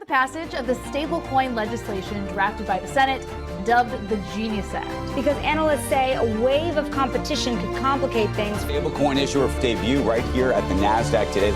passage of the stablecoin legislation drafted by the Senate, dubbed the Genius Act. Because analysts say a wave of competition could complicate things. Stablecoin issuer debut right here at the NASDAQ today.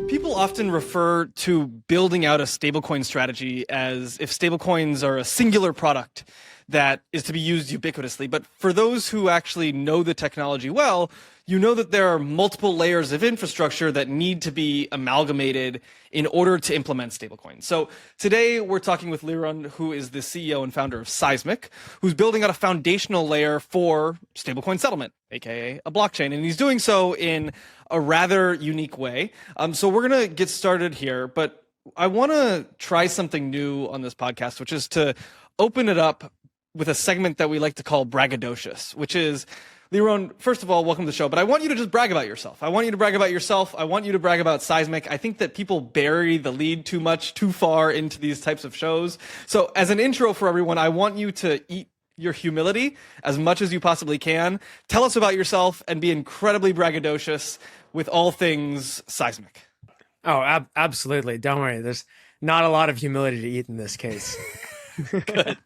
People often refer to building out a stablecoin strategy as if stablecoins are a singular product that is to be used ubiquitously. But for those who actually know the technology well, you know that there are multiple layers of infrastructure that need to be amalgamated in order to implement stablecoins. So today we're talking with Lyron, who is the CEO and founder of Seismic, who's building out a foundational layer for stablecoin settlement, aka a blockchain. And he's doing so in a rather unique way. So we're going to get started here, but I want to try something new on this podcast, which is to open it up with a segment that we like to call braggadocious, which is, Lyron, first of all, welcome to the show, but I want you to just brag about yourself. I want you to brag about yourself. I want you to brag about Seismic. I think that people bury the lead too much, too far into these types of shows. So as an intro for everyone, I want you to eat your humility as much as you possibly can. Tell us about yourself and be incredibly braggadocious with all things Seismic. Oh, absolutely. Don't worry. There's not a lot of humility to eat in this case. Good.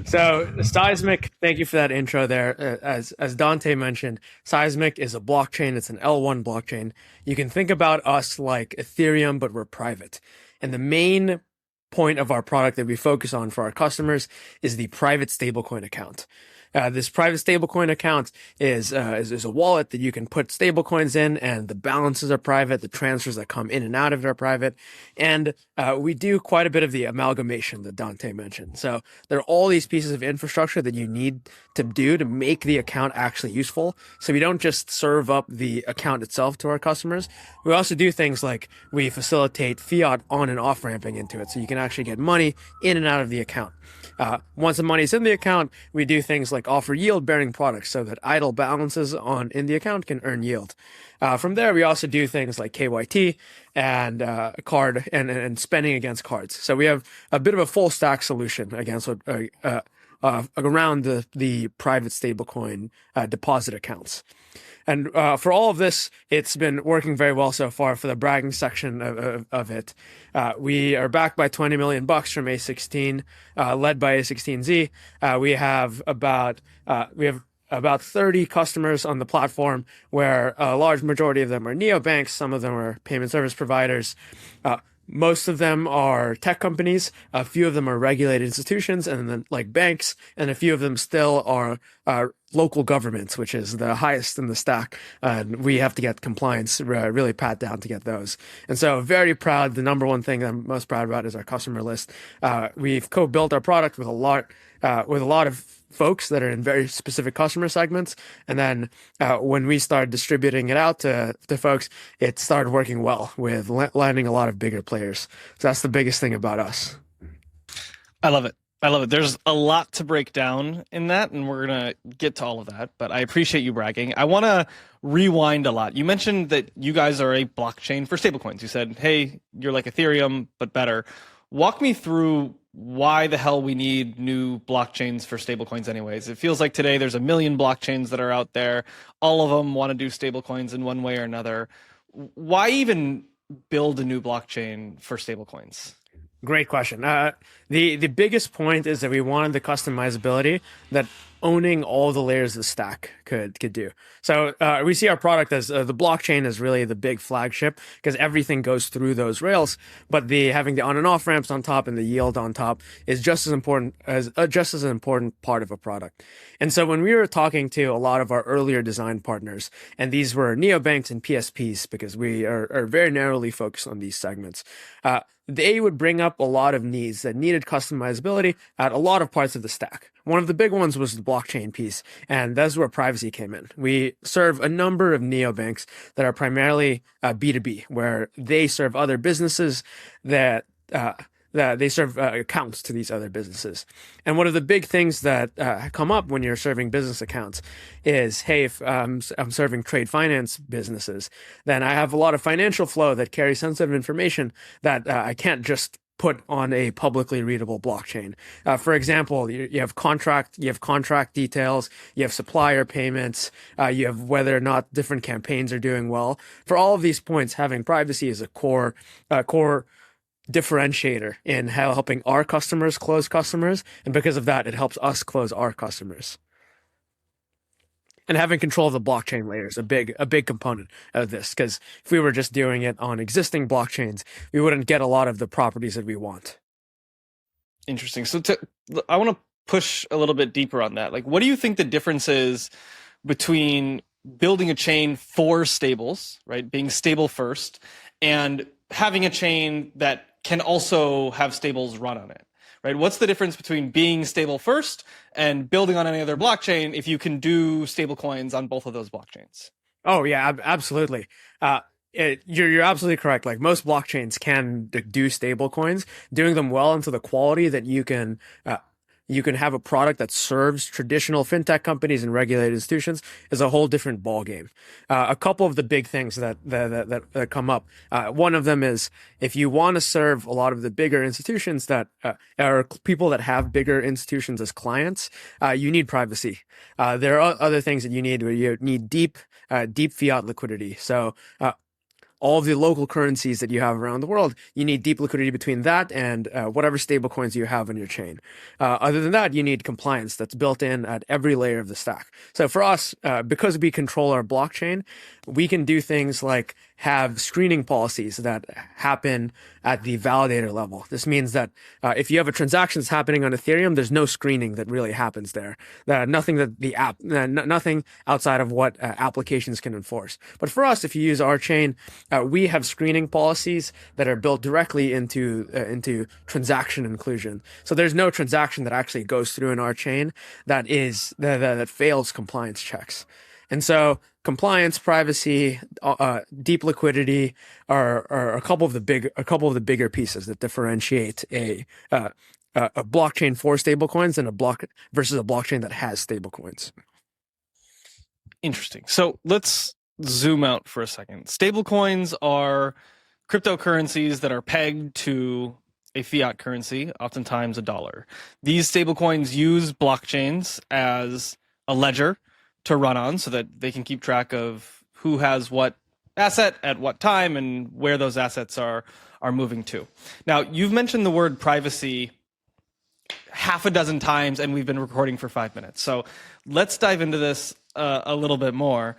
So Seismic, thank you for that intro there. As Dante mentioned, Seismic is a blockchain. It's an L1 blockchain. You can think about us like Ethereum, but we're private. And the main point of our product that we focus on for our customers is the private stablecoin account. This private stablecoin account is a wallet that you can put stablecoins in, and the balances are private. The transfers that come in and out of it are private. And we do quite a bit of the amalgamation that Dante mentioned. So there are all these pieces of infrastructure that you need to do to make the account actually useful. So we don't just serve up the account itself to our customers. We also do things like we facilitate fiat on and off ramping into it. So you can actually get money in and out of the account. Once the money's in the account, we do things like offer yield-bearing products so that idle balances in the account can earn yield. From there, we also do things like KYT and card and spending against cards. So we have a bit of a full stack solution against around the private stablecoin deposit accounts. And for all of this, it's been working very well so far. For the bragging section of it, we are backed by $20 million from A16, led by A16Z. We have about 30 customers on the platform, where a large majority of them are neobanks. Some of them are payment service providers. Most of them are tech companies. A few of them are regulated institutions, and then like banks, and a few of them still are local governments, which is the highest in the stack. And we have to get compliance really pat down to get those. And so very proud. The number one thing I'm most proud about is our customer list. We've co-built our product with a lot of folks that are in very specific customer segments. And then when we started distributing it out to folks, it started working well with landing a lot of bigger players. So that's the biggest thing about us. I love it. There's a lot to break down in that, and we're going to get to all of that, but I appreciate you bragging. I want to rewind a lot. You mentioned that you guys are a blockchain for stablecoins. You said, hey, you're like Ethereum, but better. Walk me through why the hell we need new blockchains for stablecoins anyways. It feels like today there's a million blockchains that are out there. All of them want to do stablecoins in one way or another. Why even build a new blockchain for stablecoins? Great question. The biggest point is that we wanted the customizability that owning all the layers of the stack could do. So we see our product as the blockchain is really the big flagship because everything goes through those rails. But having the on and off ramps on top and the yield on top is just as important as an important part of a product. And so when we were talking to a lot of our earlier design partners, and these were neobanks and PSPs because we are very narrowly focused on these segments, they would bring up a lot of needs that needed customizability at a lot of parts of the stack. One of the big ones was the blockchain piece, and that's where privacy came in. We serve a number of neobanks that are primarily B2B, where they serve other businesses that they serve accounts to these other businesses. And one of the big things that come up when you're serving business accounts is, hey, if I'm serving trade finance businesses, then I have a lot of financial flow that carries sensitive information that I can't just put on a publicly readable blockchain. For example, you have contract details, you have supplier payments, you have whether or not different campaigns are doing well. For all of these points, having privacy is a core differentiator in helping our customers close customers, and because of that, it helps us close our customers. And having control of the blockchain layer is a big component of this, because if we were just doing it on existing blockchains, we wouldn't get a lot of the properties that we want. Interesting. So I want to push a little bit deeper on that. Like, what do you think the difference is between building a chain for stables, right, being stable first, and having a chain that can also have stables run on it, right? What's the difference between being stable first and building on any other blockchain if you can do stable coins on both of those blockchains? Oh yeah, absolutely. You're absolutely correct. Like, most blockchains can do stable coins, doing them well into the quality that you can have a product that serves traditional fintech companies and regulated institutions is a whole different ballgame. A couple of the big things that come up. One of them is, if you want to serve a lot of the bigger institutions that are people that have bigger institutions as clients, you need privacy. There are other things that you need, where you need deep fiat liquidity. So all of the local currencies that you have around the world, you need deep liquidity between that and whatever stable coins you have on your chain. Other than that, you need compliance that's built in at every layer of the stack. So for us, because we control our blockchain, we can do things like have screening policies that happen at the validator level. This means that if you have a transaction that's happening on Ethereum, there's no screening that really happens there. Nothing outside of what applications can enforce. But for us, if you use our chain, we have screening policies that are built directly into transaction inclusion. So there's no transaction that actually goes through in our chain that fails compliance checks. And so compliance, privacy, deep liquidity are a couple of the bigger pieces that differentiate a blockchain for stablecoins and versus a blockchain that has stablecoins. Interesting. So let's zoom out for a second. Stablecoins are cryptocurrencies that are pegged to a fiat currency, oftentimes a dollar. These stablecoins use blockchains as a ledger to run on, so that they can keep track of who has what asset at what time and where those assets are moving to. Now, you've mentioned the word privacy half a dozen times, and we've been recording for 5 minutes. So let's dive into this a little bit more.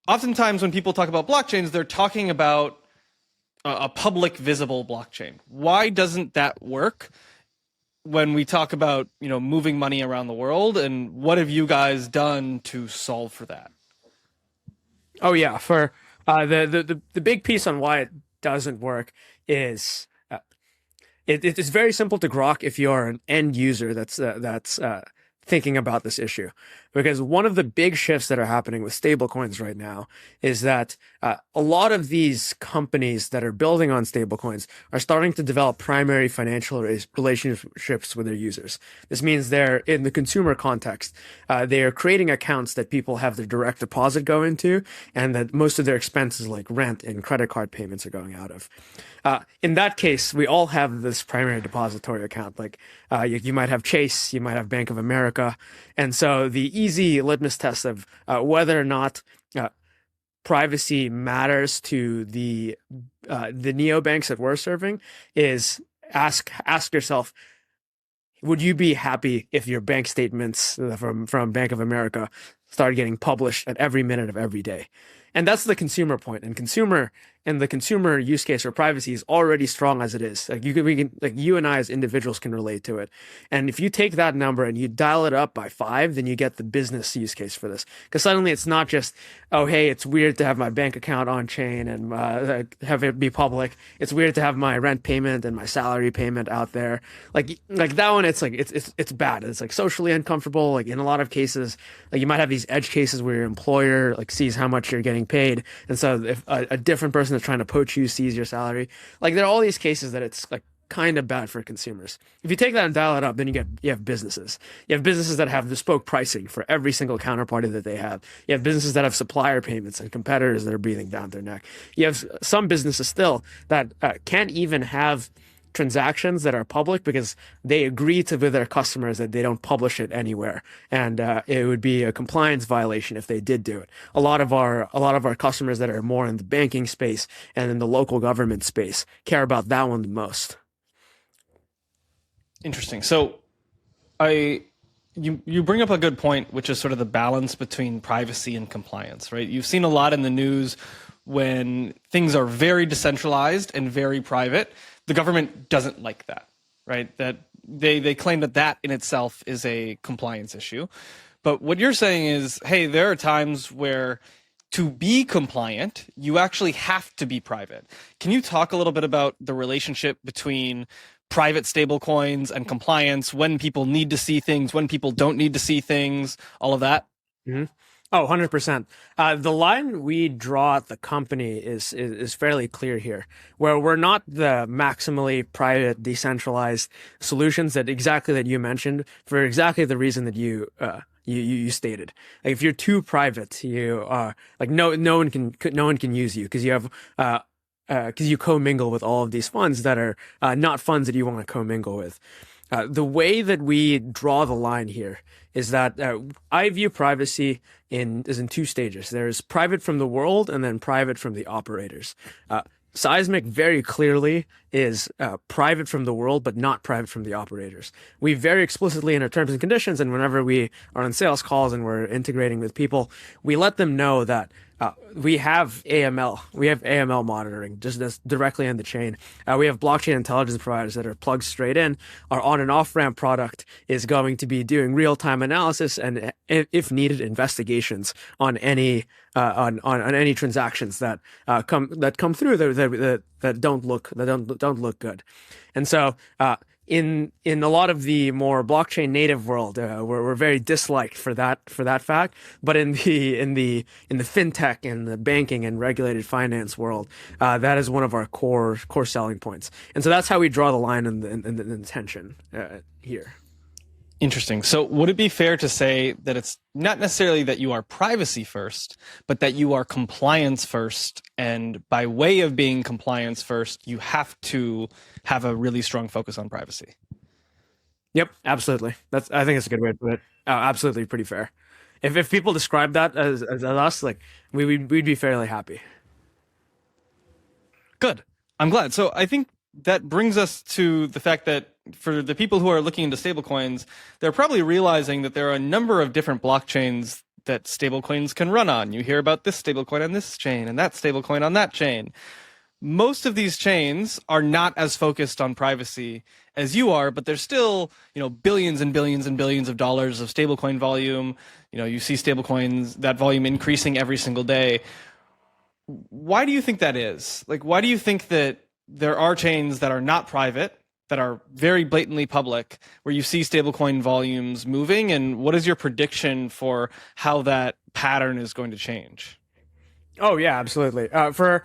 Oftentimes when people talk about blockchains, they're talking about a public visible blockchain. Why doesn't that work when we talk about, moving money around the world, and what have you guys done to solve for that? Oh yeah, for the big piece on why it doesn't work is it is very simple to grok if you are an end user that's thinking about this issue. Because one of the big shifts that are happening with stablecoins right now is that a lot of these companies that are building on stablecoins are starting to develop primary financial relationships with their users. This means they're in the consumer context. They are creating accounts that people have their direct deposit go into, and that most of their expenses like rent and credit card payments are going out of. In that case, we all have this primary depository account. Like you might have Chase, you might have Bank of America. And so the easy litmus test of whether or not privacy matters to the neobanks that we're serving is ask yourself, would you be happy if your bank statements from Bank of America started getting published at every minute of every day? And that's the consumer point. And the consumer use case for privacy is already strong as it is. Like you and I as individuals can relate to it. And if you take that number and you dial it up by 5, then you get the business use case for this. Because suddenly it's not just, oh, hey, it's weird to have my bank account on chain and have it be public. It's weird to have my rent payment and my salary payment out there. Like that one, it's like it's bad. It's like socially uncomfortable. Like in a lot of cases, like you might have these edge cases where your employer like sees how much you're getting paid, and so if a different person that's trying to poach you sees your salary, like there are all these cases that it's like kind of bad for consumers. If you take that and dial it up, then you have businesses. You have businesses that have bespoke pricing for every single counterparty that they have. You have businesses that have supplier payments and competitors that are breathing down their neck. You have some businesses still that can't even have transactions that are public because they agree to with their customers that they don't publish it anywhere, and it would be a compliance violation if they did do it. A lot of our customers that are more in the banking space and in the local government space care about that one the most. Interesting. So you bring up a good point, which is sort of the balance between privacy and compliance, right? You've seen a lot in the news when things are very decentralized and very private. The government doesn't like that, right? That they claim that in itself is a compliance issue. But what you're saying is, hey, there are times where to be compliant, you actually have to be private. Can you talk a little bit about the relationship between private stablecoins and compliance, when people need to see things, when people don't need to see things, all of that? Mm-hmm. Oh, 100%. The line we draw at the company is fairly clear here, where we're not the maximally private, decentralized solutions that you mentioned for exactly the reason that you stated. Like, if you're too private, you are like no one can use you because you have because you commingle with all of these funds that are not funds that you want to commingle with. The way that we draw the line here is that I view privacy in two stages. There's private from the world and then private from the operators. Seismic very clearly is private from the world, but not private from the operators. We very explicitly in our terms and conditions, and whenever we are on sales calls and we're integrating with people, we let them know that we have AML. We have AML monitoring just directly in the chain. We have blockchain intelligence providers that are plugged straight in. Our on and off ramp product is going to be doing real time analysis and, if needed, investigations on any any transactions that come through that don't look good. And so in a lot of the more blockchain native world, we're very disliked for that fact. But in the fintech and the banking and regulated finance world, that is one of our core selling points. And so that's how we draw the line and the tension here. Interesting. So would it be fair to say that it's not necessarily that you are privacy first, but that you are compliance first, and by way of being compliance first, you have to have a really strong focus on privacy? Yep, absolutely. I think it's a good way to put it. Absolutely, pretty fair. If people describe that as us, like we'd be fairly happy. Good. I'm glad. So I think that brings us to the fact that for the people who are looking into stablecoins, they're probably realizing that there are a number of different blockchains that stablecoins can run on. You hear about this stablecoin on this chain and that stablecoin on that chain. Most of these chains are not as focused on privacy as you are, but there's still, billions and billions and billions of dollars of stablecoin volume. You see stablecoins, that volume increasing every single day. Why do you think that is? Like, why do you think that there are chains that are not private, that are very blatantly public, where you see stablecoin volumes moving? And what is your prediction for how that pattern is going to change? Oh, yeah, absolutely. For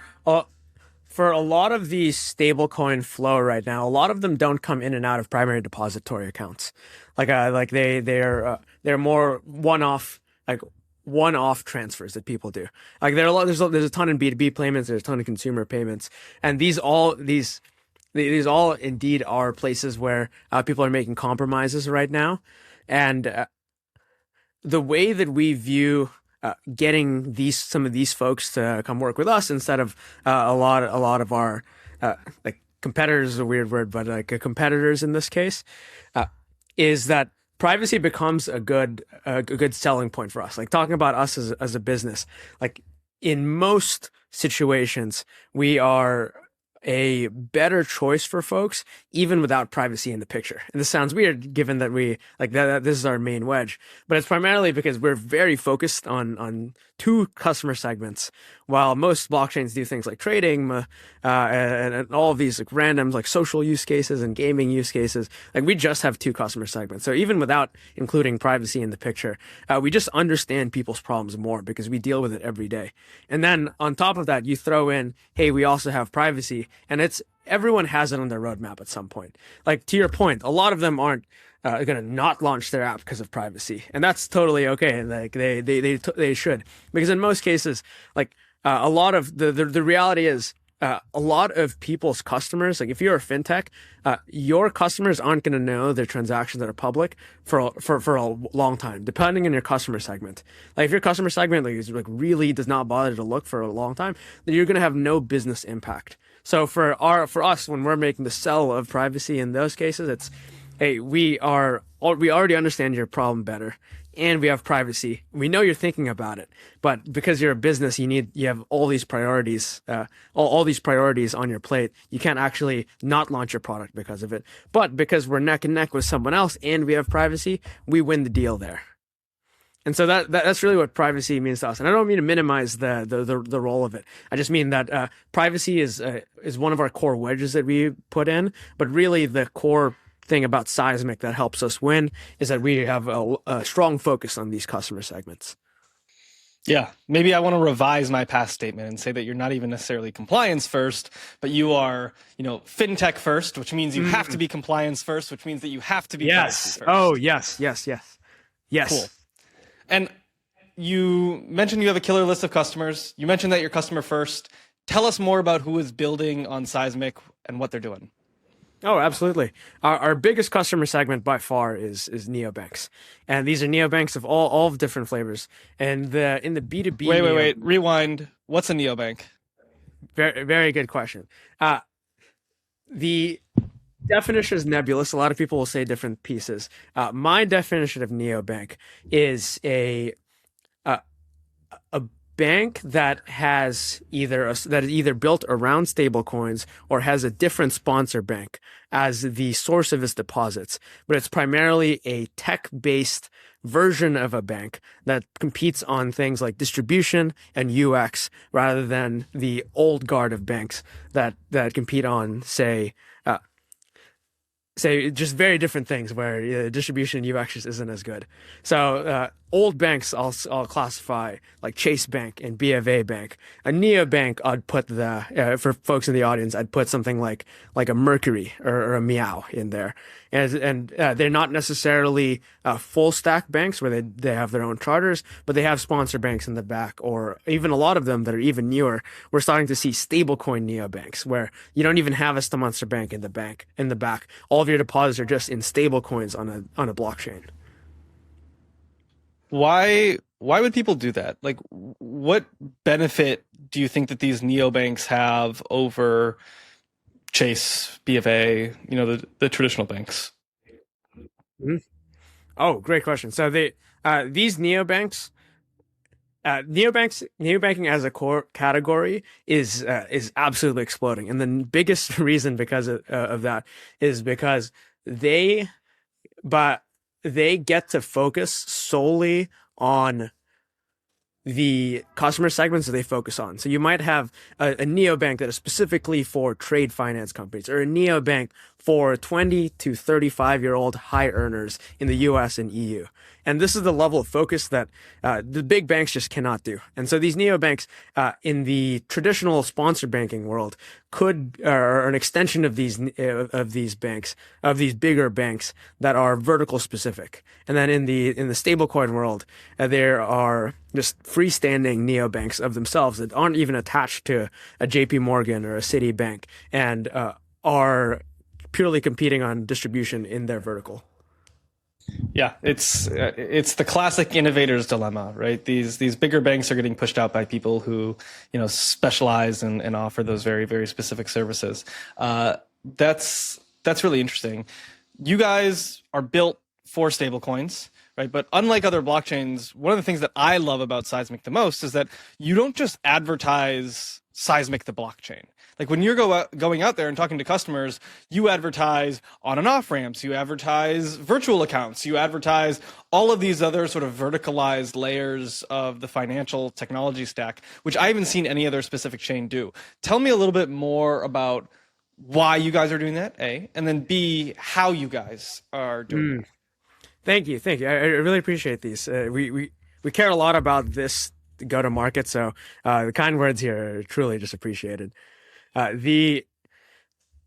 a lot of the stablecoin flow right now, a lot of them don't come in and out of primary depository accounts. They're more one-off transfers that people do. Like there's a ton in B2B payments, there's a ton of consumer payments, and these all indeed are places where people are making compromises right now. And the way that we view getting some of these folks to come work with us instead of a lot of our like competitors is a weird word, but like competitors in this case, is that privacy becomes a good selling point for us. Like, talking about us as a business, like in most situations, we are a better choice for folks, even without privacy in the picture. And this sounds weird, given that we like that this is our main wedge, but it's primarily because we're very focused on two customer segments, while most blockchains do things like trading and all of these like random like social use cases and gaming use cases. Like, we just have two customer segments. So even without including privacy in the picture, we just understand people's problems more because we deal with it every day. And then on top of that, you throw in, hey, we also have privacy, and everyone has it on their roadmap at some point. Like, to your point, a lot of them aren't going to not launch their app because of privacy, and that's totally okay. Like, they should, because in most cases, like a lot of the reality is a lot of people's customers, like if you're a fintech, your customers aren't going to know their transactions that are public for a long time, depending on your customer segment. Like if your customer segment really does not bother to look for a long time, then you're going to have no business impact. So for us, when we're making the sell of privacy in those cases, it's, hey, we already understand your problem better, and we have privacy. We know you're thinking about it, but because you're a business, you have all these priorities, all these priorities on your plate. You can't actually not launch your product because of it. But because we're neck and neck with someone else and we have privacy, we win the deal there. And so that's really what privacy means to us. And I don't mean to minimize the role of it. I just mean that privacy is one of our core wedges that we put in, but really the core thing about Seismic that helps us win is that we have a strong focus on these customer segments. Yeah, maybe I want to revise my past statement and say that you're not even necessarily compliance first, but you are, fintech first, which means you have to be compliance first, which means that you have to be privacy first. Oh, yes. Cool. And you mentioned you have a killer list of customers. You mentioned that you're customer first. Tell us more about who is building on Seismic and what they're doing. Oh, absolutely. Our biggest customer segment by far is neobanks. And these are neobanks of all of different flavors. And in the B2B... Wait. Rewind. What's a neobank? Very, very good question. The definition is nebulous. A lot of people will say different pieces. My definition of neobank is a bank that is either built around stablecoins or has a different sponsor bank as the source of its deposits, but it's primarily a tech-based version of a bank that competes on things like distribution and UX rather than the old guard of banks that compete on, say just very different things where distribution and UX just isn't as good. So old banks I'll classify like Chase Bank and BofA Bank. A neobank I'd put for folks in the audience, I'd put something like a Mercury or a Meow in there. And they're not necessarily full stack banks where they have their own charters, but they have sponsor banks in the back, or even a lot of them that are even newer. We're starting to see stablecoin neobanks where you don't even have a sponsor bank in the back. All of your deposits are just in stablecoins on a blockchain. Why would people do that? Like, what benefit do you think that these neobanks have over Chase, BofA, the traditional banks? Mm-hmm. Oh, great question. So these neobanks, neobanking as a core category is absolutely exploding, and the biggest reason because of that is because they get to focus solely on the customer segments that they focus on. So you might have a neobank that is specifically for trade finance companies, or a neobank for 20 to 35-year-old high earners in the US and EU. And this is the level of focus that the big banks just cannot do. And so these neobanks in the traditional sponsor banking world are an extension of these banks, of these bigger banks that are vertical specific. And then in the stablecoin world, there are just freestanding neobanks of themselves that aren't even attached to a JP Morgan or a Citibank, and are purely competing on distribution in their vertical. Yeah, it's the classic innovator's dilemma, right? These bigger banks are getting pushed out by people who, specialize and offer those very, very specific services. That's really interesting. You guys are built for stablecoins, right? But unlike other blockchains, one of the things that I love about Seismic the most is that you don't just advertise Seismic the blockchain. Like when you're going out there and talking to customers, you advertise on and off ramps, you advertise virtual accounts, you advertise all of these other sort of verticalized layers of the financial technology stack, which I haven't seen any other specific chain do. Tell me a little bit more about why you guys are doing that, A, and then B, how you guys are doing it. Thank you. I really appreciate these. We care a lot about this go-to-market, so the kind words here are truly just appreciated.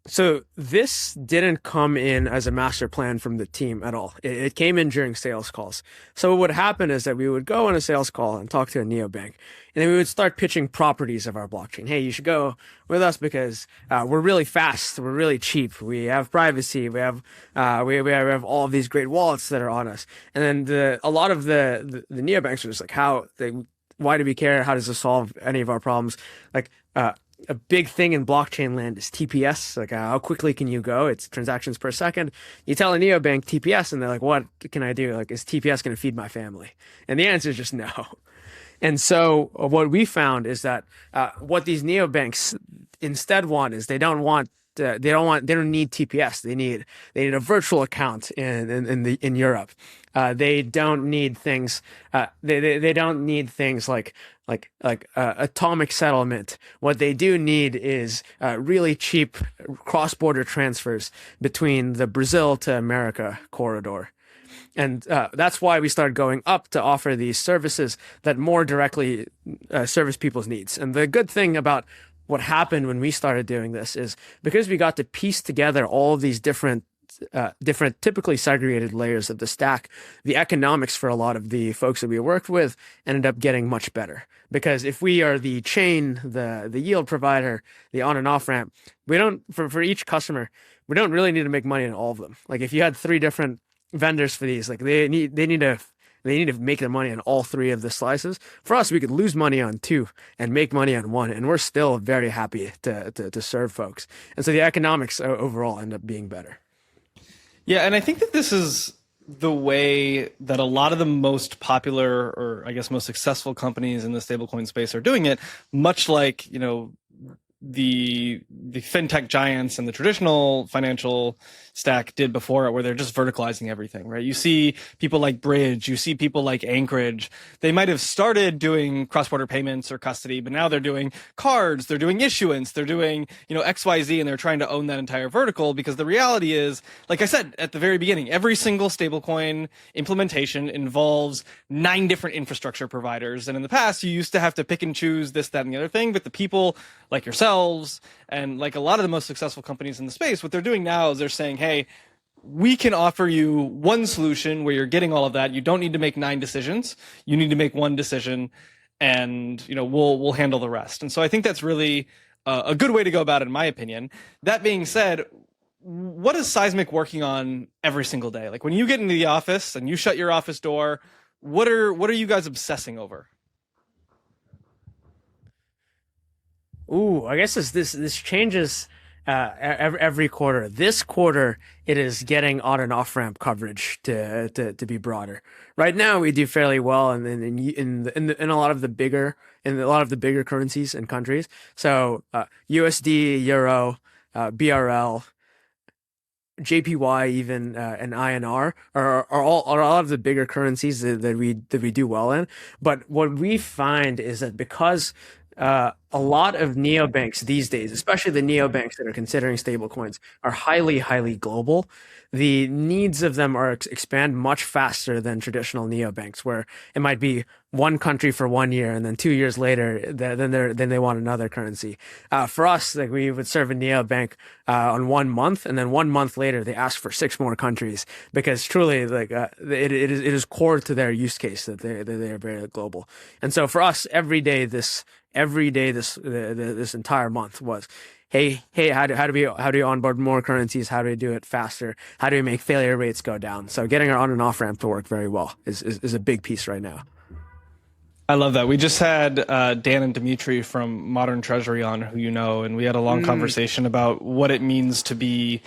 So this didn't come in as a master plan from the team at all. It came in during sales calls. So what would happen is that we would go on a sales call and talk to a neobank, and then we would start pitching properties of our blockchain. Hey, you should go with us because we're really fast, we're really cheap, we have privacy, we have all of these great wallets that are on us. And then a lot of the neobanks are just like, why do we care? How does this solve any of our problems? Like, a big thing in blockchain land is TPS. Like, how quickly can you go? It's transactions per second. You tell a neobank TPS, and they're like, what can I do? Like, is TPS going to feed my family? And the answer is just no. And so what we found is that what these neobanks instead want is they don't need TPS. They need a virtual account in Europe. They don't need things. They don't need things like atomic settlement. What they do need is really cheap cross-border transfers between the Brazil to America corridor. And that's why we started going up to offer these services that more directly service people's needs. And the good thing about what happened when we started doing this is because we got to piece together all of these different typically segregated layers of the stack, the economics for a lot of the folks that we worked with ended up getting much better. Because if we are the chain, the yield provider, the on and off ramp, we don't, for each customer, we don't really need to make money on all of them. Like if you had 3 different vendors for these, like they need to make their money on all 3 of the slices. For us, we could lose money on 2 and make money on 1, and we're still very happy to serve folks. And so the economics overall end up being better. Yeah, and I think that this is the way that a lot of the most popular, or I guess most successful companies in the stablecoin space are doing it, much like, the fintech giants and the traditional financial stack did before it, where they're just verticalizing everything, right? You see people like Bridge, you see people like Anchorage. They might have started doing cross-border payments or custody, but now they're doing cards, they're doing issuance, they're doing, XYZ, and they're trying to own that entire vertical, because the reality is, like I said at the very beginning, every single stablecoin implementation involves 9 different infrastructure providers. And in the past, you used to have to pick and choose this, that, and the other thing, but the people like yourselves and like a lot of the most successful companies in the space, what they're doing now is they're saying, hey, we can offer you one solution where you're getting all of that. You don't need to make 9 decisions. You need to make 1 decision, and we'll handle the rest. And so I think that's really a good way to go about it, in my opinion. That being said, what is Seismic working on every single day? Like when you get into the office and you shut your office door, what are you guys obsessing over? Ooh, I guess this changes every quarter. This quarter, it is getting on and off ramp coverage to be broader. Right now, we do fairly well in a lot of the bigger currencies and countries. So USD, Euro, BRL, JPY, even and INR are a lot of the bigger currencies that we do well in. But what we find is that because a lot of neobanks these days, especially the neobanks that are considering stablecoins, are highly, highly global. The needs of them expand much faster than traditional neobanks, where it might be one country for 1 year, and then 2 years later, then they want another currency. For us, like we would serve a neobank on 1 month, and then 1 month later, they ask for 6 more countries, because truly, like it is core to their use case that they are very global. And so for us, every day this entire month was, hey, how do we onboard more currencies? How do we do it faster? How do we make failure rates go down? So getting our on and off ramp to work very well is a big piece right now. I love that. We just had Dan and Dimitri from Modern Treasury on, who and we had a long conversation about what it means to be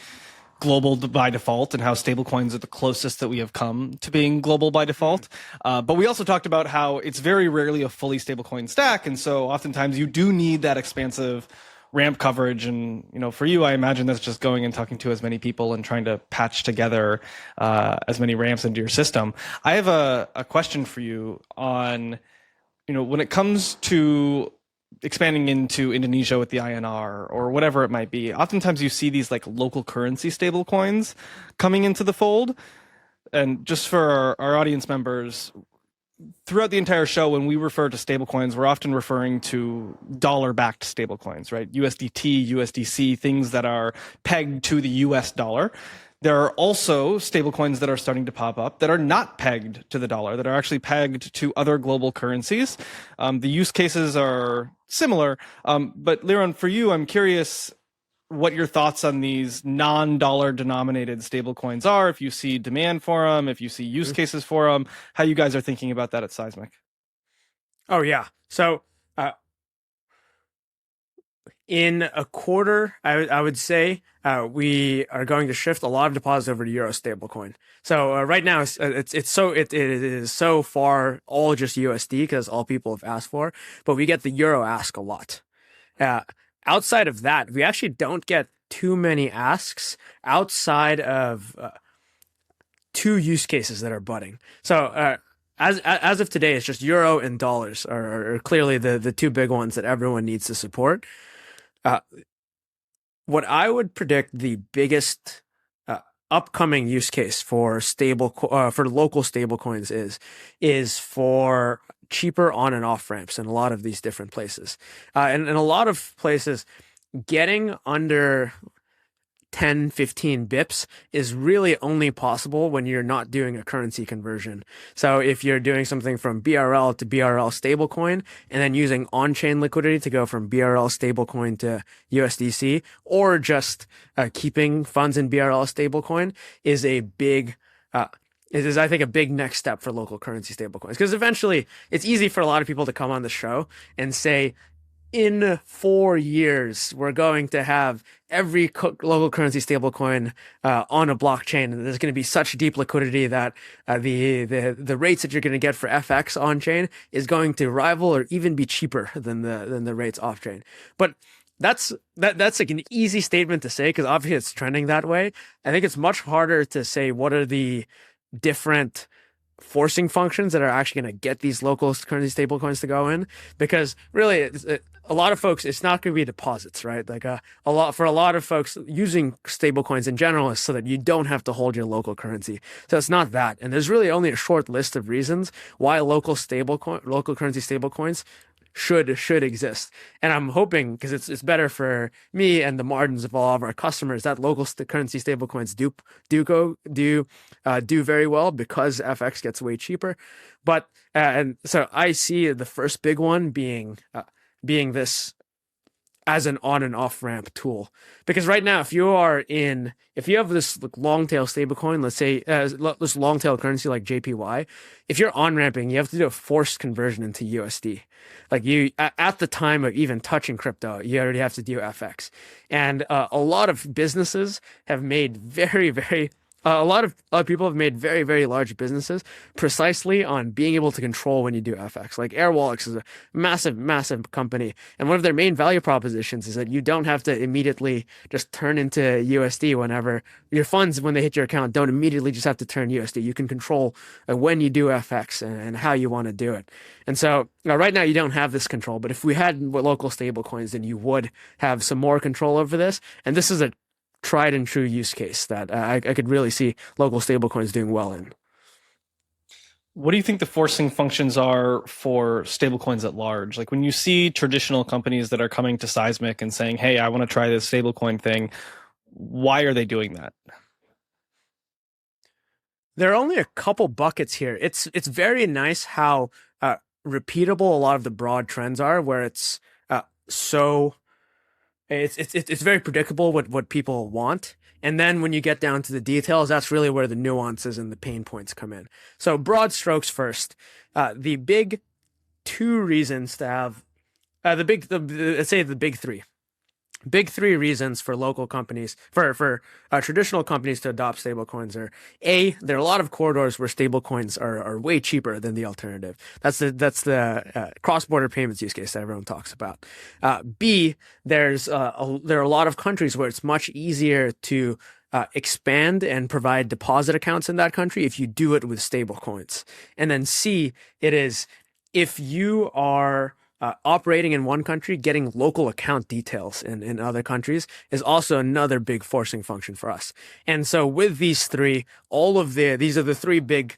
global by default and how stablecoins are the closest that we have come to being global by default. But we also talked about how it's very rarely a fully stablecoin stack. And so oftentimes you do need that expansive ramp coverage. And, for you, I imagine that's just going and talking to as many people and trying to patch together as many ramps into your system. I have a question for you on, when it comes to expanding into Indonesia with the INR or whatever it might be, oftentimes you see these like local currency stable coins coming into the fold. And just for our audience members, throughout the entire show, when we refer to stablecoins, we're often referring to dollar-backed stablecoins, right? USDT, USDC, things that are pegged to the US dollar. There are also stablecoins that are starting to pop up that are not pegged to the dollar, that are actually pegged to other global currencies. The use cases are similar, but Lyron, for you, I'm curious what your thoughts on these non-dollar denominated stablecoins are, if you see demand for them, if you see use cases for them, how you guys are thinking about that at Seismic. Oh, yeah. So in a quarter, I would say we are going to shift a lot of deposits over to Euro stablecoin. So right now, it is so far all just USD because all people have asked for, but we get the Euro ask a lot. Outside of that, we actually don't get too many asks outside of two use cases that are budding. So as of today, it's just Euro and dollars are clearly the two big ones that everyone needs to support. What I would predict the biggest upcoming use case for local stablecoins is for cheaper on and off ramps in a lot of these different places. And in a lot of places, getting under 10, 15 bips is really only possible when you're not doing a currency conversion. So if you're doing something from BRL to BRL stablecoin and then using on-chain liquidity to go from BRL stablecoin to USDC, or just keeping funds in BRL stablecoin is a big it is, I think, a big next step for local currency stablecoins. Because eventually, it's easy for a lot of people to come on the show and say, in 4 years, we're going to have every local currency stablecoin on a blockchain, and there's going to be such deep liquidity that the rates that you're going to get for FX on chain is going to rival or even be cheaper than the rates off chain. But that's like an easy statement to say because obviously it's trending that way. I think it's much harder to say what are the different forcing functions that are actually going to get these local currency stablecoins to go in, because really a lot of folks, it's not going to be deposits, right? Like a lot of folks using stablecoins in general is so that you don't have to hold your local currency. So it's not that. And there's really only a short list of reasons why local currency stablecoins should exist. And I'm hoping, because it's better for me and the margins of all of our customers, that local currency stablecoins do very well because FX gets way cheaper. But and so I see the first big one being this as an on and off ramp tool. Because right now, if you have this long tail stablecoin, let's say this long tail currency like JPY, if you're on ramping, you have to do a forced conversion into USD. Like at the time of even touching crypto, you already have to do FX. And a lot of businesses have made a lot of people have made very, very large businesses precisely on being able to control when you do FX. Like Airwallex is a massive, massive company. And one of their main value propositions is that you don't have to immediately just turn into USD whenever your funds, when they hit your account, don't immediately just have to turn USD. You can control when you do FX and how you want to do it. And so right now you don't have this control, but if we had local stable coins, then you would have some more control over this. And this is a tried and true use case that I could really see local stablecoins doing well in. What do you think the forcing functions are for stablecoins at large? Like when you see traditional companies that are coming to Seismic and saying, hey, I want to try this stablecoin thing, why are they doing that? There are only a couple buckets here. It's very nice how repeatable a lot of the broad trends are, where it's it's very predictable what people want. And then when you get down to the details, that's really where the nuances and the pain points come in. So broad strokes first. The big two reasons to have let's say the big three. Big three reasons for local companies, for traditional companies to adopt stablecoins are: A, there are a lot of corridors where stablecoins are way cheaper than the alternative. That's the cross-border payments use case that everyone talks about. B, there are a lot of countries where it's much easier to expand and provide deposit accounts in that country if you do it with stablecoins. And then C, it is if you are operating in one country, getting local account details in other countries is also another big forcing function for us. And so with these three, these are the three big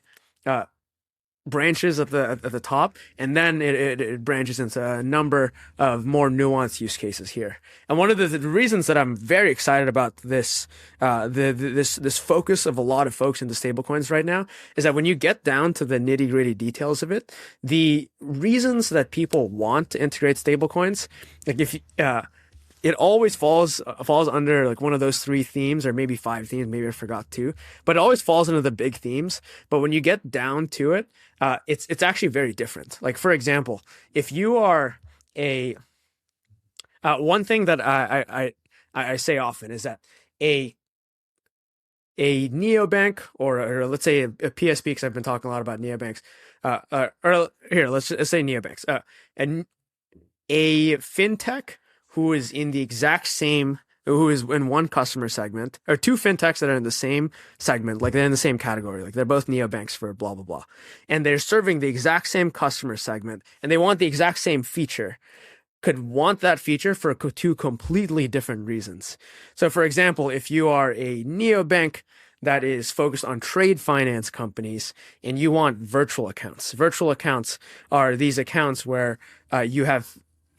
branches at the top, and then it branches into a number of more nuanced use cases here. And one of the reasons that I'm very excited about this this focus of a lot of folks into stablecoins right now is that when you get down to the nitty-gritty details of it, the reasons that people want to integrate stablecoins, like if it always falls under like one of those 3 themes, or maybe 5 themes, maybe I forgot 2, but it always falls into the big themes. But when you get down to it, it's actually very different. Like, for example, if you are one thing that I say often is that a neobank, or let's say a PSP, because I've been talking a lot about neobanks, or here, let's say neobanks, and a fintech who is in the exact same, who is in one customer segment, or 2 fintechs that are in the same segment, like they're in the same category, like they're both neobanks for blah, blah, blah. And they're serving the exact same customer segment, and they want the exact same feature, could want that feature for 2 completely different reasons. So for example, if you are a neobank that is focused on trade finance companies and you want virtual accounts are these accounts where you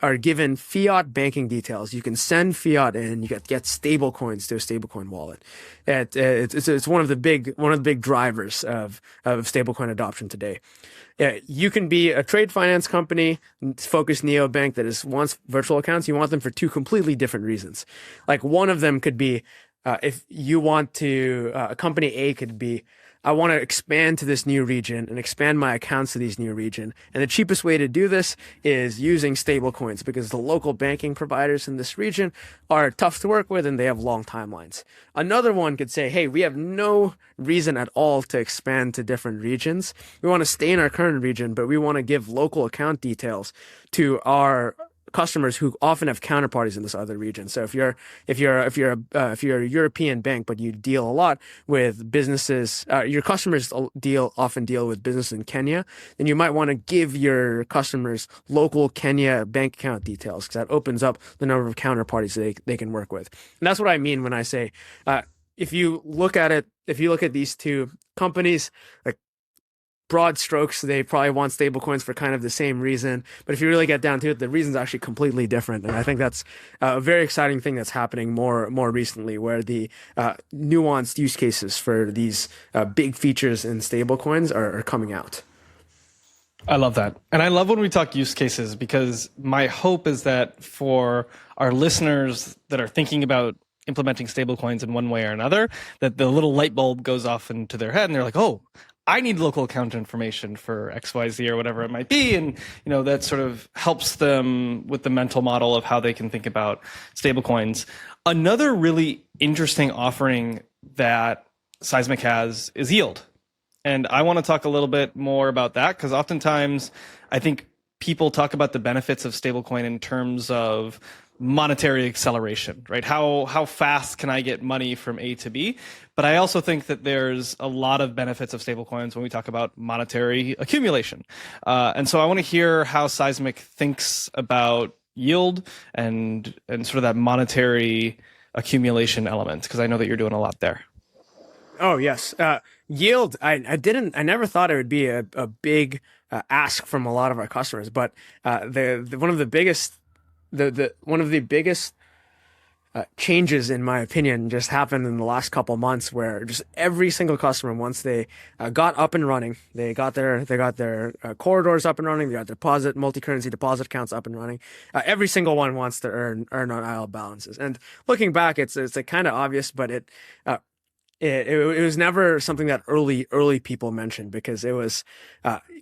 are given fiat banking details. You can send fiat and you get stable coins to a stablecoin wallet. It's one of the big drivers of stablecoin adoption today. You can be a trade finance company, focused neobank that wants virtual accounts. You want them for 2 completely different reasons. Like, one of them could be, if you want to, company A could be, I want to expand to this new region and expand my accounts to these new region. And the cheapest way to do this is using stablecoins, because the local banking providers in this region are tough to work with and they have long timelines. Another one could say, hey, we have no reason at all to expand to different regions. We want to stay in our current region, but we want to give local account details to our customers who often have counterparties in this other region. So if you're a European bank, but you deal a lot with businesses, your customers often deal with business in Kenya, then you might want to give your customers local Kenya bank account details, because that opens up the number of counterparties they can work with. And that's what I mean when I say, if you look at these 2 companies, like, broad strokes, they probably want stablecoins for kind of the same reason. But if you really get down to it, the reason's actually completely different. And I think that's a very exciting thing that's happening more recently, where the nuanced use cases for these big features in stablecoins are coming out. I love that. And I love when we talk use cases, because my hope is that for our listeners that are thinking about implementing stablecoins in one way or another, that the little light bulb goes off into their head and they're like, oh, I need local account information for XYZ or whatever it might be. And, that sort of helps them with the mental model of how they can think about stablecoins. Another really interesting offering that Seismic has is yield. And I want to talk a little bit more about that, because oftentimes I think people talk about the benefits of stablecoin in terms of monetary acceleration, right? How fast can I get money from A to B? But I also think that there's a lot of benefits of stablecoins when we talk about monetary accumulation. And so I want to hear how Seismic thinks about yield and sort of that monetary accumulation element, because I know that you're doing a lot there. Oh, yes. Yield, I never thought it would be a big ask from a lot of our customers, but one of the biggest changes, in my opinion, just happened in the last couple months, where just every single customer, once they got up and running, they got their corridors up and running, they got multi-currency deposit accounts up and running. Every single one wants to earn on IL balances. And looking back, it's like kind of obvious, but it was never something that early people mentioned, because it was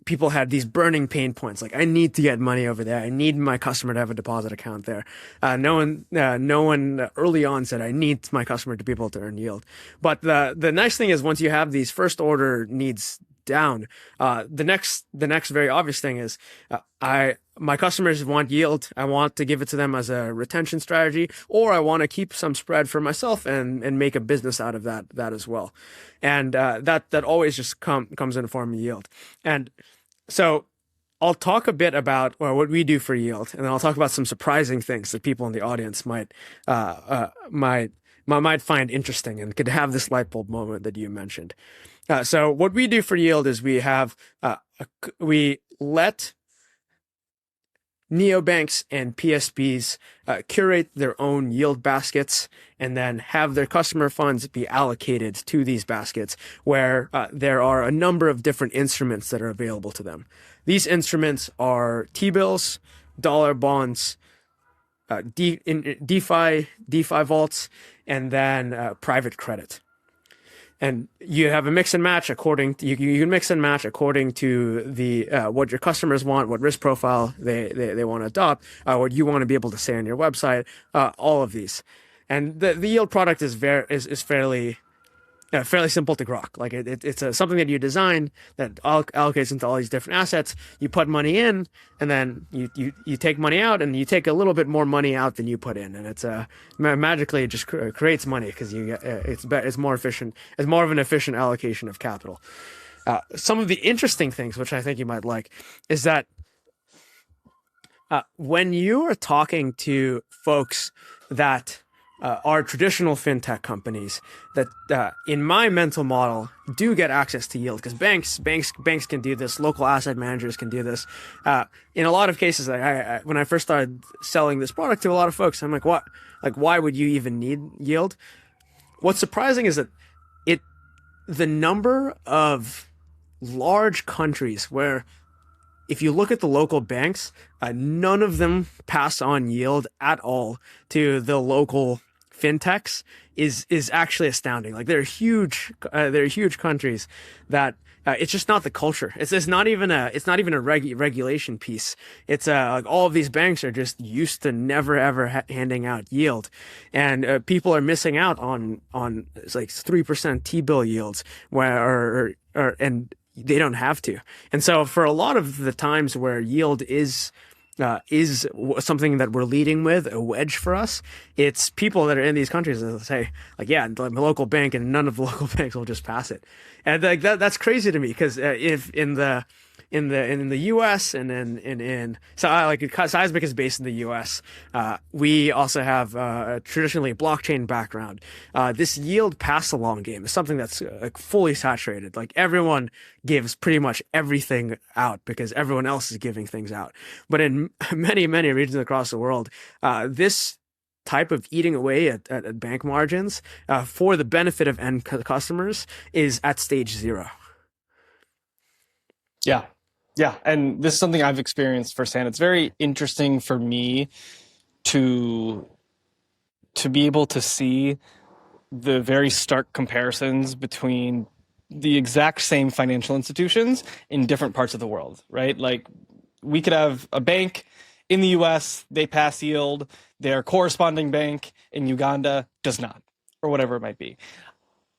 people had these burning pain points, like, I need to get money over there, I need my customer to have a deposit account there. No one early on said, I need my customer to be able to earn yield. But the nice thing is, once you have these first order needs down, the next very obvious thing is, my customers want yield. I want to give it to them as a retention strategy, or I want to keep some spread for myself and make a business out of that as well. And that always just comes in the form of yield. And so I'll talk a bit about what we do for yield, and then I'll talk about some surprising things that people in the audience might might find interesting and could have this light bulb moment that you mentioned. So what we do for yield is we let neobanks and PSBs curate their own yield baskets and then have their customer funds be allocated to these baskets where there are a number of different instruments that are available to them. These instruments are T-bills, dollar bonds, DeFi vaults, and then private credit. And you have a mix and match according to, you can mix and match according to the what your customers want, what risk profile they want to adopt, what you want to be able to say on your website, all of these. And the yield product is fairly simple to grok. Like it's something that you design that allocates into all these different assets. You put money in, and then you take money out, and you take a little bit more money out than you put in, and it's magically it just creates money because you get it's more efficient. It's more of an efficient allocation of capital. Some of the interesting things, which I think you might like, is that when you are talking to folks that are traditional fintech companies that, in my mental model, do get access to yield because banks can do this, local asset managers can do this. In a lot of cases, when I first started selling this product to a lot of folks, I'm like, what? Like, why would you even need yield? What's surprising is that the number of large countries where, if you look at the local banks, none of them pass on yield at all to the local fintechs is actually astounding. Like they're huge countries that it's just not the culture. It's not even a regulation piece. It's like all of these banks are just used to never ever handing out yield, and people are missing out on it's like 3% T-bill yields and they don't have to. And so for a lot of the times where yield is something that we're leading with, a wedge for us, it's people that are in these countries that say, like, yeah, my local bank, and none of the local banks will just pass it. And like that's crazy to me because if in the U.S. and Seismic is based in the U.S. We also have traditionally a blockchain background. This yield pass along game is something that's like fully saturated. Like everyone gives pretty much everything out because everyone else is giving things out. But in many regions across the world, this type of eating away at bank margins for the benefit of end customers is at stage 0. Yeah, and this is something I've experienced firsthand. It's very interesting for me to be able to see the very stark comparisons between the exact same financial institutions in different parts of the world, right? Like we could have a bank in the US, they pass yield, their corresponding bank in Uganda does not, or whatever it might be.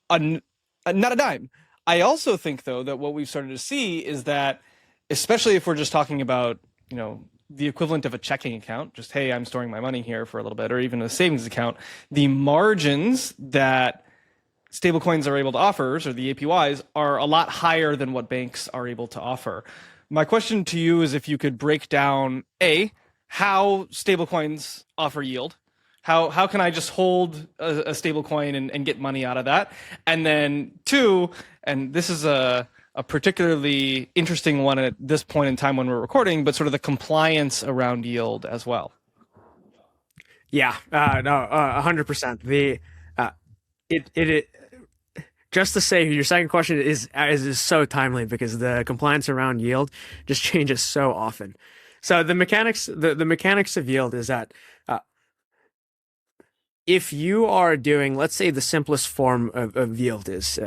Not a dime. I also think, though, that what we've started to see is that, especially if we're just talking about, the equivalent of a checking account, just, hey, I'm storing my money here for a little bit, or even a savings account, the margins that stablecoins are able to offer, or the APYs, are a lot higher than what banks are able to offer. My question to you is if you could break down, A, how stablecoins offer yield. How can I just hold a stablecoin and get money out of that? And then 2, and this is a particularly interesting one at this point in time when we're recording, but sort of the compliance around yield as well. Yeah, no, 100%. It just to say, your second question is so timely because the compliance around yield just changes so often. So the mechanics of yield is that if you are doing, let's say, the simplest form of yield is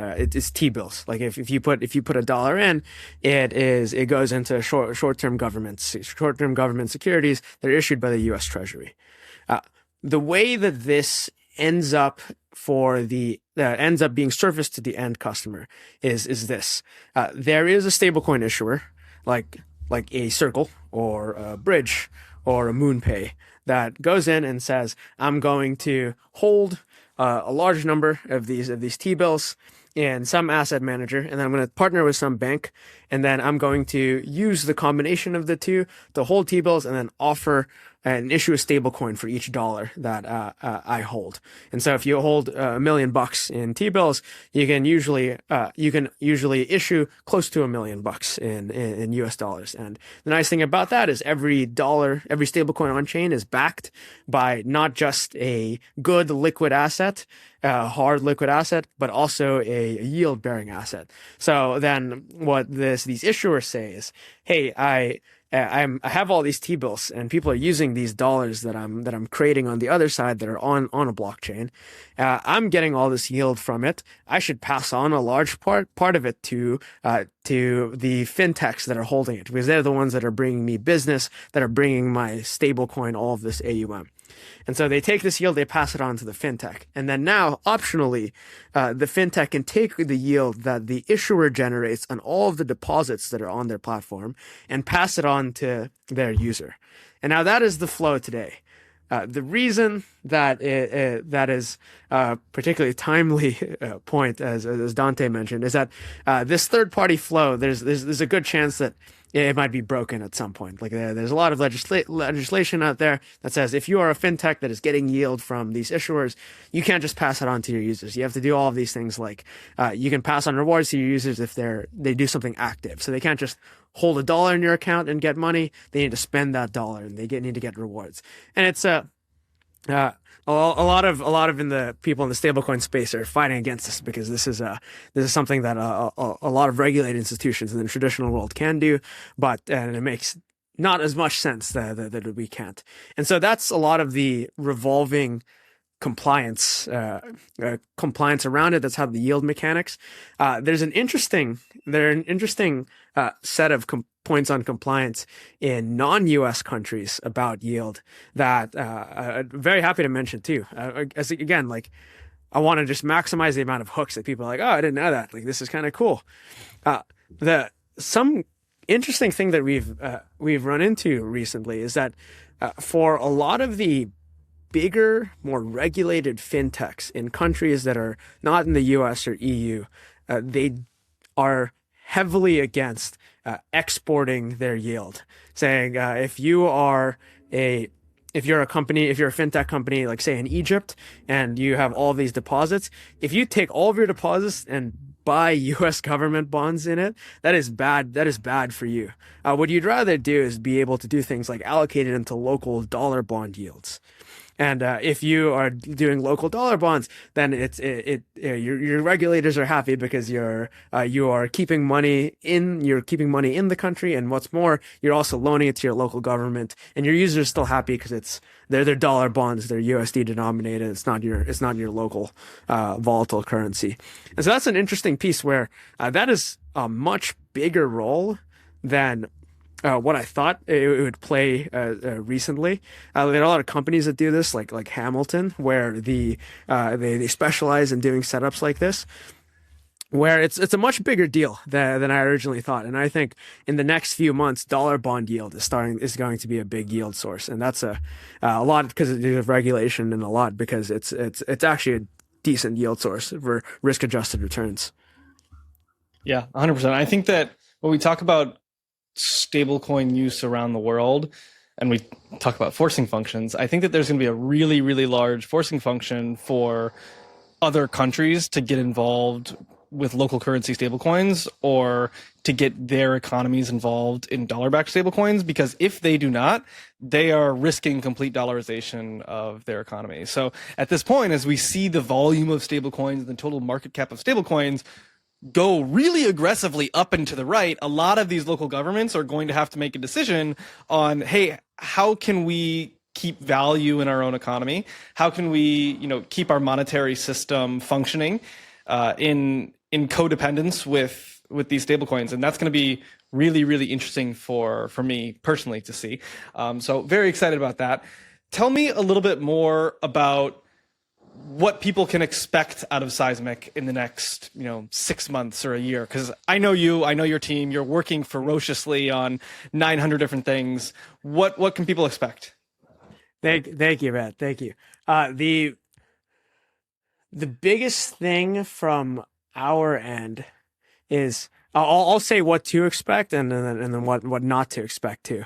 T-bills. Like if you put $1 in, it goes into short-term government securities that are issued by the U.S. Treasury. The way that this ends up being surfaced to the end customer is this: there is a stablecoin issuer like a Circle or a Bridge or a MoonPay that goes in and says, I'm going to hold a large number of these T-bills in some asset manager, and then I'm going to partner with some bank, and then I'm going to use the combination of the two to hold T-bills and then offer and issue a stable coin for each dollar that I hold. And so if you hold $1 million in T-bills, you can usually issue close to $1 million in US dollars. And the nice thing about that is every stablecoin on chain is backed by not just a good liquid asset, hard liquid asset, but also a yield bearing asset. So then what these issuers say is, hey, I have all these T-bills and people are using these dollars that I'm creating on the other side that are on a blockchain. I'm getting all this yield from it. I should pass on a large part of it to the fintechs that are holding it, because they're the ones that are bringing me business, that are bringing my stable coin, all of this AUM. And so they take this yield, they pass it on to the fintech. And then now, optionally, the fintech can take the yield that the issuer generates on all of the deposits that are on their platform and pass it on to their user. And now that is the flow today. The reason that that is particularly timely point, as Dante mentioned, is that this third-party flow, there's a good chance that it might be broken at some point. Like there's a lot of legislation out there that says if you are a fintech that is getting yield from these issuers, you can't just pass it on to your users. You have to do all of these things, like you can pass on rewards to your users if they do something active. So they can't just hold $1 in your account and get money. They need to spend that dollar and they need to get rewards. And it's a lot of in the people in the stablecoin space are fighting against this, because this is something that a lot of regulated institutions in the traditional world can do, and it makes not as much sense that we can't. And so that's a lot of the revolving compliance around it. That's how the yield mechanics. There's an interesting set of points on compliance in non-US countries about yield that I'm very happy to mention too. As again, like, I want to just maximize the amount of hooks that people are like, oh, I didn't know that. Like, this is kind of cool. Some interesting thing that we've run into recently is that for a lot of the bigger, more regulated fintechs in countries that are not in the US or EU, they are heavily against exporting their yield, saying if you're a fintech company, like say in Egypt, and you have all these deposits, if you take all of your deposits and buy US government bonds in it, that is bad. That is bad for you. What you'd rather do is be able to do things like allocate it into local dollar bond yields. And if you are doing local dollar bonds, then your regulators are happy because you are keeping money in the country, and what's more, you're also loaning it to your local government, and your users are still happy because they're dollar bonds, they're USD denominated. It's not your local volatile currency. And so that's an interesting piece where that is a much bigger role than what I thought it would play recently. There are a lot of companies that do this, like Hamilton, where they specialize in doing setups like this, where it's a much bigger deal than I originally thought. And I think in the next few months, dollar bond yield is going to be a big yield source, and that's a lot because of regulation, and a lot because it's actually a decent yield source for risk adjusted returns. Yeah, 100%. I think that when we talk about stablecoin use around the world, and we talk about forcing functions, I think that there's going to be a really, really large forcing function for other countries to get involved with local currency stablecoins, or to get their economies involved in dollar-backed stablecoins, because if they do not, they are risking complete dollarization of their economy. So at this point, as we see the volume of stablecoins and the total market cap of stablecoins go really aggressively up and to the right, a lot of these local governments are going to have to make a decision on, hey, how can we keep value in our own economy? How can we, keep our monetary system functioning in codependence with these stablecoins? And that's going to be really, really interesting for me personally to see. So very excited about that. Tell me a little bit more about what people can expect out of Seismic in the next, 6 months or a year. Because I know you, I know your team, you're working ferociously on 900 different things. What can people expect? Thank you, Matt. Thank you. The biggest thing from our end is I'll say what to expect and then what not to expect too.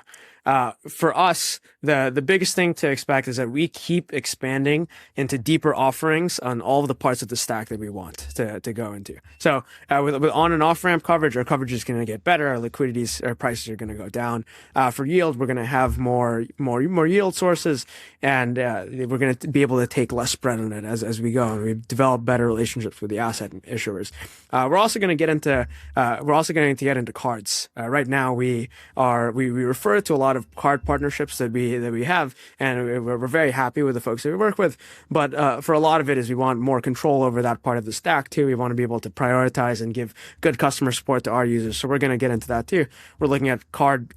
For us, the biggest thing to expect is that we keep expanding into deeper offerings on all of the parts of the stack that we want to go into. So with on and off ramp coverage, our coverage is going to get better. Our liquidities, our prices are going to go down. For yield, we're going to have more yield sources, and we're going to be able to take less spread on it as we go. And we've developed better relationships with the asset issuers. We're also going to get into cards. Right now, we refer to a lot of card partnerships that we have, and we're very happy with the folks that we work with. But for a lot of it is we want more control over that part of the stack too. We want to be able to prioritize and give good customer support to our users. So we're going to get into that too. We're looking at card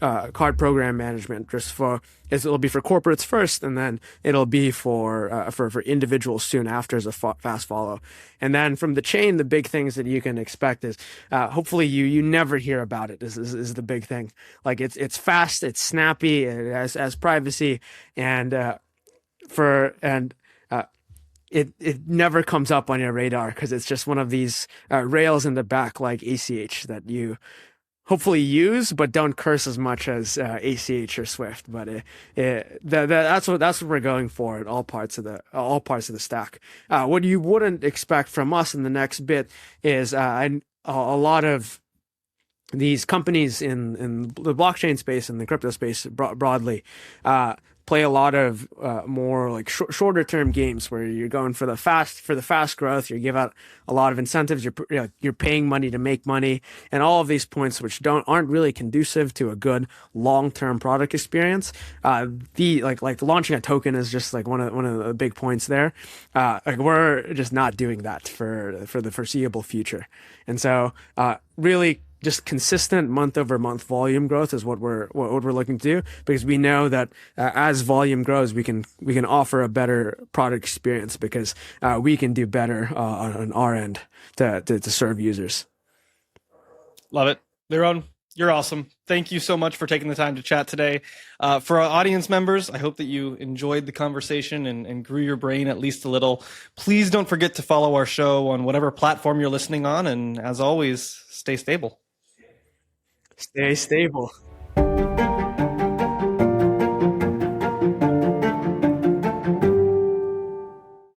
program management it'll be for corporates first, and then it'll be for individuals soon after as a fast follow. And then from the chain, the big things that you can expect is hopefully you never hear about it is the big thing. Like it's fast, it's snappy, it has privacy, and it never comes up on your radar because it's just one of these rails in the back like ACH that you hopefully use, but don't curse as much as ACH or Swift. But that's what we're going for at all parts of the stack. What you wouldn't expect from us in the next bit is a lot of these companies in the blockchain space and the crypto space broadly play a lot of more like shorter term games where you're going for the fast growth. You give out a lot of incentives. You're paying money to make money, and all of these points which aren't really conducive to a good long term product experience. Like launching a token is just like one of the big points there. We're just not doing that for the foreseeable future, and so really, just consistent month-over-month volume growth is what we're looking to do, because we know that as volume grows, we can offer a better product experience because we can do better on our end to serve users. Love it. Lyron, you're awesome. Thank you so much for taking the time to chat today. For our audience members, I hope that you enjoyed the conversation and grew your brain at least a little. Please don't forget to follow our show on whatever platform you're listening on. And as always, stay stable. Stay stable.